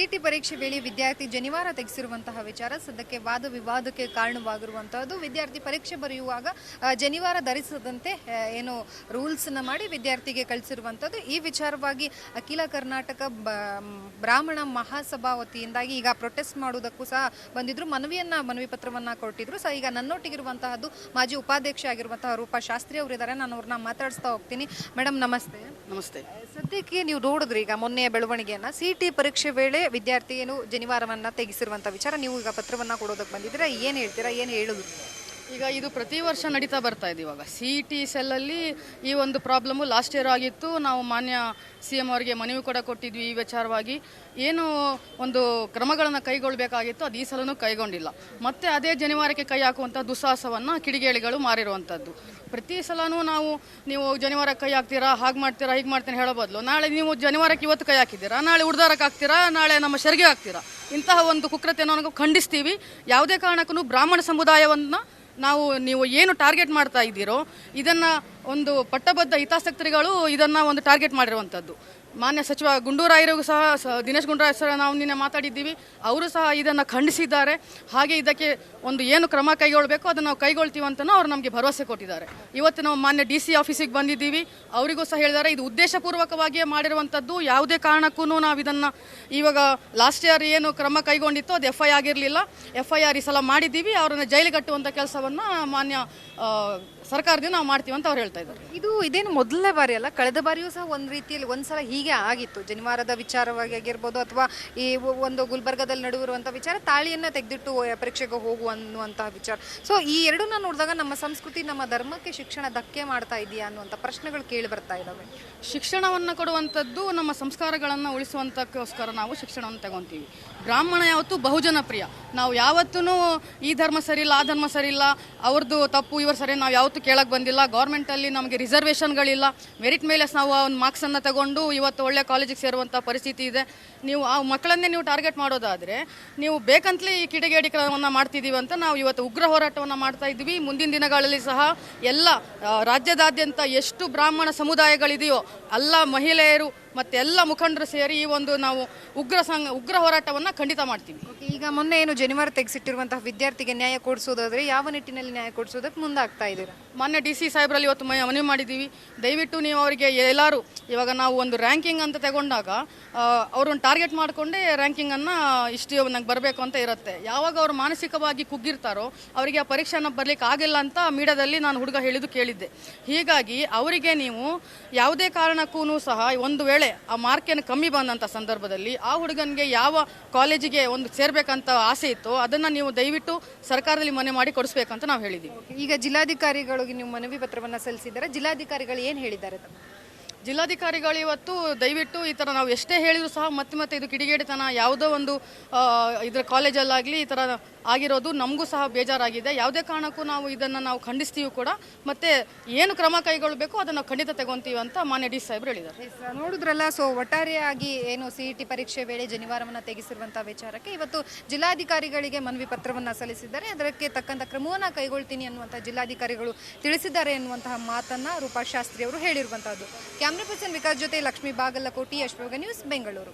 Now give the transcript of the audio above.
CET ಪರೀಕ್ಷೆ ವೇಳೆ ವಿದ್ಯಾರ್ಥಿ ಜನಿವಾರ ತೆಗೆಸಿರುವಂತಹ ವಿಚಾರ ಸದ್ಯಕ್ಕೆ ವಾದ ವಿವಾದಕ್ಕೆ ಕಾರಣವಾಗಿರುವಂತಹದ್ದು. ವಿದ್ಯಾರ್ಥಿ ಪರೀಕ್ಷೆ ಬರೆಯುವಾಗ ಜನಿವಾರ ಧರಿಸದಂತೆ ಏನು ರೂಲ್ಸ್ ಅನ್ನು ಮಾಡಿ ವಿದ್ಯಾರ್ಥಿಗೆ ಕಳಿಸಿರುವಂತದ್ದು. ಈ ವಿಚಾರವಾಗಿ ಅಖಿಲ ಕರ್ನಾಟಕ ಬ್ರಾಹ್ಮಣ ಮಹಾಸಭಾ ವತಿಯಿಂದಾಗಿ ಈಗ ಪ್ರೊಟೆಸ್ಟ್ ಮಾಡುವುದಕ್ಕೂ ಸಹ ಬಂದಿದ್ರು, ಮನವಿ ಪತ್ರವನ್ನ ಕೊಟ್ಟಿದ್ರು. ಸೊ ಈಗ ನನ್ನೊಟ್ಟಿಗಿರುವಂತಹದ್ದು ಮಾಜಿ ಉಪಾಧ್ಯಕ್ಷ ಆಗಿರುವಂತಹ ರೂಪಾ ಶಾಸ್ತ್ರಿ ಅವರಿದ್ದಾರೆ. ನಾನು ಅವ್ರನ್ನ ಮಾತಾಡಿಸ್ತಾ ಹೋಗ್ತೀನಿ. ಮೇಡಮ್ ನಮಸ್ತೆ. ನಮಸ್ತೆ. ಸದ್ಯಕ್ಕೆ ನೀವು ನೋಡಿದ್ರಿ ಈಗ ಮೊನ್ನೆ ಬೆಳವಣಿಗೆಯನ್ನ, ಸಿಇಟಿ ಪರೀಕ್ಷೆ ವೇಳೆ ವಿದ್ಯಾರ್ಥಿ ಏನು ಜನಿವಾರವನ್ನ ತೆಗೆಸಿರುವಂತ ವಿಚಾರ, ನೀವು ಈಗ ಪತ್ರವನ್ನ ಕೊಡೋದಕ್ಕೆ ಬಂದಿದ್ದೀರಾ, ಏನ್ ಹೇಳ್ತೀರಾ, ಏನು ಹೇಳುದು? ಈಗ ಇದು ಪ್ರತಿ ವರ್ಷ ನಡೀತಾ ಬರ್ತಾ ಇದೆ. ಇವಾಗ ಸಿಇಟಿ ಸೆಲ್ಲಲ್ಲಿ ಈ ಒಂದು ಪ್ರಾಬ್ಲಮ್ಮು ಲಾಸ್ಟ್ ಇಯರ್ ಆಗಿತ್ತು. ನಾವು ಮಾನ್ಯ CM ಅವರಿಗೆ ಮನವಿ ಕೂಡ ಕೊಟ್ಟಿದ್ವಿ. ಈ ವಿಚಾರವಾಗಿ ಏನು ಒಂದು ಕ್ರಮಗಳನ್ನು ಕೈಗೊಳ್ಳಬೇಕಾಗಿತ್ತು ಅದು ಈ ಸಲನೂ ಕೈಗೊಂಡಿಲ್ಲ. ಮತ್ತೆ ಅದೇ ಜನಿವಾರಕ್ಕೆ ಕೈ ಹಾಕುವಂಥ ದುಸ್ಸಾಹಸವನ್ನು ಕಿಡಿಗೇಡಿಗಳು ಮಾರಿರುವಂಥದ್ದು. ಪ್ರತಿ ಸಲನೂ ನೀವು ಜನಿವಾರಕ್ಕೆ ಕೈ ಹಾಕ್ತೀರಾ, ಹಾಗೆ ಮಾಡ್ತೀರಾ, ಹೀಗೆ ಮಾಡ್ತೀನಿ ಹೇಳೋ ಬದಲು ನಾಳೆ ನೀವು ಜನಿವಾರಕ್ಕೆ ಇವತ್ತು ಕೈ ಹಾಕಿದ್ದೀರಾ, ನಾಳೆ ಉಡ್ದಾರಕ್ಕೆ ಹಾಕ್ತೀರಾ, ನಾಳೆ ನಮ್ಮ ಶರಿಗೆ ಹಾಕ್ತೀರಾ. ಇಂತಹ ಒಂದು ಕುಕೃತ್ಯವನ್ನು ನಾವು ಖಂಡಿಸ್ತೀವಿ. ಯಾವುದೇ ಕಾರಣಕ್ಕೂ ಬ್ರಾಹ್ಮಣ ಸಮುದಾಯವನ್ನು ನೀವು ಏನು ಟಾರ್ಗೆಟ್ ಮಾಡ್ತಾ ಇದ್ದೀರೋ ಇದನ್ನು ಒಂದು ಪಟ್ಟಬದ್ಧ ಹಿತಾಸಕ್ತಿಗಳು ಇದನ್ನು ಒಂದು ಟಾರ್ಗೆಟ್ ಮಾಡಿರುವಂಥದ್ದು. ಮಾನ್ಯ ಸಚಿವ ಗುಂಡೂರಾಯರಿಗೂ ಸಹ ದಿನೇಶ್ ಗುಂಡೂರಾಯ್ ಸರ್ ನಾವು ನಿನ್ನೆ ಮಾತಾಡಿದ್ದೀವಿ, ಅವರು ಸಹ ಇದನ್ನು ಖಂಡಿಸಿದ್ದಾರೆ. ಹಾಗೆ ಇದಕ್ಕೆ ಒಂದು ಏನು ಕ್ರಮ ಕೈಗೊಳ್ಳಬೇಕು ಅದನ್ನು ನಾವು ಕೈಗೊಳ್ತೀವಿ ಅಂತಲೂ ಅವ್ರು ನಮಗೆ ಭರವಸೆ ಕೊಟ್ಟಿದ್ದಾರೆ. ಇವತ್ತು ನಾವು ಮಾನ್ಯ DC ಆಫೀಸಿಗೆ ಬಂದಿದ್ದೀವಿ, ಅವರಿಗೂ ಸಹ ಹೇಳಿದ್ದಾರೆ ಇದು ಉದ್ದೇಶಪೂರ್ವಕವಾಗಿಯೇ ಮಾಡಿರುವಂಥದ್ದು. ಯಾವುದೇ ಕಾರಣಕ್ಕೂ ನಾವು ಇದನ್ನು ಇವಾಗ ಲಾಸ್ಟ್ ಇಯರ್ ಏನು ಕ್ರಮ ಕೈಗೊಂಡಿತ್ತು ಅದು FI ಆಗಿರಲಿಲ್ಲ. FIR ಈ ಸಲ ಮಾಡಿದ್ದೀವಿ. ಅವರನ್ನು ಜೈಲಿಗೆ ಕಟ್ಟುವಂಥ ಕೆಲಸವನ್ನು ಮಾನ್ಯ ಸರ್ಕಾರದಿಂದ ನಾವು ಮಾಡ್ತೀವಿ ಅಂತ ಅವ್ರು ಹೇಳ್ತಾ ಇದ್ದಾರೆ. ಇದೇನು ಮೊದಲನೇ ಬಾರಿ ಅಲ್ಲ, ಕಳೆದ ಬಾರಿಯೂ ಸಹ ಒಂದು ರೀತಿಯಲ್ಲಿ ಒಂದ್ಸಲ ಹೀಗೆ ಆಗಿತ್ತು. ಜನಿವಾರದ ವಿಚಾರವಾಗಿ ಆಗಿರ್ಬೋದು ಅಥವಾ ಈ ಒಂದು ಗುಲ್ಬರ್ಗದಲ್ಲಿ ನಡೆದಿರುವಂಥ ವಿಚಾರ, ತಾಳಿಯನ್ನು ತೆಗೆದಿಟ್ಟು ಪರೀಕ್ಷೆಗೆ ಹೋಗುವ ಅನ್ನುವಂತಹ ವಿಚಾರ. ಸೊ ಈ ಎರಡನ್ನ ನೋಡಿದಾಗ ನಮ್ಮ ಸಂಸ್ಕೃತಿ, ನಮ್ಮ ಧರ್ಮಕ್ಕೆ ಶಿಕ್ಷಣ ಧಕ್ಕೆ ಮಾಡ್ತಾ ಇದೆಯಾ ಅನ್ನುವಂಥ ಪ್ರಶ್ನೆಗಳು ಕೇಳಿ ಬರ್ತಾ ಇದ್ದಾವೆ. ಶಿಕ್ಷಣವನ್ನು ಕೊಡುವಂಥದ್ದು ನಮ್ಮ ಸಂಸ್ಕಾರಗಳನ್ನು ಉಳಿಸುವಂತಕ್ಕೋಸ್ಕರ ನಾವು ಶಿಕ್ಷಣವನ್ನು ತಗೊತೀವಿ. ಬ್ರಾಹ್ಮಣ ಯಾವತ್ತೂ ಬಹುಜನ ಪ್ರಿಯ. ನಾವು ಯಾವತ್ತೂ ಈ ಧರ್ಮ ಸರಿ ಇಲ್ಲ, ಆ ಧರ್ಮ ಸರಿ ಇಲ್ಲ, ಅವ್ರದ್ದು ತಪ್ಪು ಇವರು ಸರಿ ನಾವು ಯಾವತ್ತೂ ಕೇಳಕ್ಕೆ ಬಂದಿಲ್ಲ. ಗೌರ್ಮೆಂಟಲ್ಲಿ ನಮಗೆ ರಿಸರ್ವೇಷನ್ಗಳಿಲ್ಲ. ಮೆರಿಟ್ ಮೇಲೆ ನಾವು ಒಂದು ಮಾರ್ಕ್ಸನ್ನು ತಗೊಂಡು ಇವತ್ತು ಒಳ್ಳೆ ಕಾಲೇಜಿಗೆ ಸೇರುವಂಥ ಪರಿಸ್ಥಿತಿ ಇದೆ. ನೀವು ಆ ಮಕ್ಕಳನ್ನೇ ನೀವು ಟಾರ್ಗೆಟ್ ಮಾಡೋದಾದರೆ ನೀವು ಬೇಕಂತಲೇ ಈ ಕಿಡಿಗೇಡಿಗಳನ್ನು ಮಾಡ್ತಿದ್ದೀವಿ ಅಂತ ನಾವು ಇವತ್ತು ಉಗ್ರ ಹೋರಾಟವನ್ನು ಮಾಡ್ತಾ ಇದ್ದೀವಿ. ಮುಂದಿನ ದಿನಗಳಲ್ಲಿ ಸಹ ಎಲ್ಲ ರಾಜ್ಯದಾದ್ಯಂತ ಎಷ್ಟು ಬ್ರಾಹ್ಮಣ ಸಮುದಾಯಗಳಿದೆಯೋ ಎಲ್ಲ ಮಹಿಳೆಯರು ಮತ್ತು ಎಲ್ಲ ಮುಖಂಡರು ಸೇರಿ ಈ ಒಂದು ನಾವು ಉಗ್ರ ಹೋರಾಟವನ್ನು ಖಂಡಿತ ಮಾಡ್ತೀವಿ. ಈಗ ಮೊನ್ನೆ ಏನು ಜನಿವಾರ ತೆಗೆಸಿಟ್ಟಿರುವಂತಹ ವಿದ್ಯಾರ್ಥಿಗೆ ನ್ಯಾಯ ಕೊಡಿಸೋದಾದರೆ ಯಾವ ನಿಟ್ಟಿನಲ್ಲಿ ನ್ಯಾಯ ಕೊಡಿಸೋದಕ್ಕೆ ಮುಂದಾಗ್ತಾ ಇದ್ದೀರಾ? ಮಾನ್ಯ DC ಸಾಹೇಬ್ರಲ್ಲಿ ಇವತ್ತು ಮನವಿ ಮಾಡಿದ್ದೀವಿ. ದಯವಿಟ್ಟು ನೀವು ಅವರಿಗೆ ಎಲ್ಲರೂ ಇವಾಗ ನಾವು ಒಂದು ರ್ಯಾಂಕಿಂಗ್ ಅಂತ ತಗೊಂಡಾಗ ಅವ್ರನ್ನ ಟಾರ್ಗೆಟ್ ಮಾಡಿಕೊಂಡೇ ರ್ಯಾಂಕಿಂಗನ್ನು ಇಷ್ಟು ನಂಗೆ ಬರಬೇಕು ಅಂತ ಇರುತ್ತೆ. ಯಾವಾಗ ಅವರು ಮಾನಸಿಕವಾಗಿ ಕುಗ್ಗಿರ್ತಾರೋ ಅವರಿಗೆ ಆ ಪರೀಕ್ಷೆನ ಬರಲಿಕ್ಕೆ ಆಗಿಲ್ಲ ಅಂತ ಮೀಡಿಯಾದಲ್ಲಿ ನಾನು ಹುಡುಗ ಹೇಳಿದ್ದು ಕೇಳಿದ್ದೆ. ಹೀಗಾಗಿ ಅವರಿಗೆ ನೀವು ಯಾವುದೇ ಕಾರಣಕ್ಕೂ ಸಹ ಒಂದು ವೇಳೆ ಆ ಮಾರ್ಕೇನು ಕಮ್ಮಿ ಬಂದಂಥ ಸಂದರ್ಭದಲ್ಲಿ ಆ ಹುಡುಗನಿಗೆ ಯಾವ ಕಾಲೇಜಿಗೆ ಒಂದು ಸೇರ್ಬೇಕಂತ ಆಸೆ ಇತ್ತು ಅದನ್ನು ನೀವು ದಯವಿಟ್ಟು ಸರ್ಕಾರದಲ್ಲಿ ಮನೆ ಮಾಡಿ ಕೊಡಿಸ್ಬೇಕಂತ ನಾವು ಹೇಳಿದ್ದೀವಿ. ಈಗ ಜಿಲ್ಲಾಧಿಕಾರಿಗಳಿಗೆ ನೀವು ಮನವಿ ಪತ್ರವನ್ನು ಸಲ್ಲಿಸಿದ್ದಾರೆ, ಜಿಲ್ಲಾಧಿಕಾರಿಗಳು ಏನು ಹೇಳಿದ್ದಾರೆ? ಜಿಲ್ಲಾಧಿಕಾರಿಗಳು ಇವತ್ತು ದಯವಿಟ್ಟು ಈ ಥರ ನಾವು ಎಷ್ಟೇ ಹೇಳಿದ್ರು ಸಹ ಮತ್ತೆ ಇದು ಕಿಡಿಗೇಡಿತನ ಯಾವುದೋ ಒಂದು ಇದರ ಕಾಲೇಜಲ್ಲಾಗಲಿ ಈ ಥರ ಆಗಿರೋದು ನಮಗೂ ಸಹ ಬೇಜಾರಾಗಿದೆ. ಯಾವುದೇ ಕಾರಣಕ್ಕೂ ನಾವು ಖಂಡಿಸ್ತೀವಿ ಕೂಡ. ಮತ್ತು ಏನು ಕ್ರಮ ಕೈಗೊಳ್ಳಬೇಕು ಅದನ್ನು ಖಂಡಿತ ತಗೊಂತೀವಿ ಅಂತ ಮಾನ್ಯ DC ಸಾಹೇಬ್ರು ಹೇಳಿದ್ದಾರೆ. ನೋಡಿದ್ರಲ್ಲ, ಸೊ ಒಟ್ಟಾರೆಯಾಗಿ ಏನು ಸಿಇಟಿ ಪರೀಕ್ಷೆ ವೇಳೆ ಜನಿವಾರವನ್ನು ತೆಗೆಸಿರುವಂಥ ವಿಚಾರಕ್ಕೆ ಇವತ್ತು ಜಿಲ್ಲಾಧಿಕಾರಿಗಳಿಗೆ ಮನವಿ ಪತ್ರವನ್ನು ಸಲ್ಲಿಸಿದ್ದಾರೆ. ಅದಕ್ಕೆ ತಕ್ಕಂಥ ಕ್ರಮವನ್ನು ಕೈಗೊಳ್ತೀನಿ ಅನ್ನುವಂಥ ಜಿಲ್ಲಾಧಿಕಾರಿಗಳು ತಿಳಿಸಿದ್ದಾರೆ ಎನ್ನುವಂತಹ ಮಾತನ್ನು ರೂಪಾ ಶಾಸ್ತ್ರಿ ಅವರು ಹೇಳಿರುವಂಥದ್ದು. ಕ್ಯಾಮ್ರಾ ಪರ್ಸನ್ ವಿಕಾಸ್ ಜೊತೆ ಲಕ್ಷ್ಮೀ ಬಾಗಲಕೋಟಿ, ಯಶ್ವಗ ನ್ಯೂಸ್, ಬೆಂಗಳೂರು.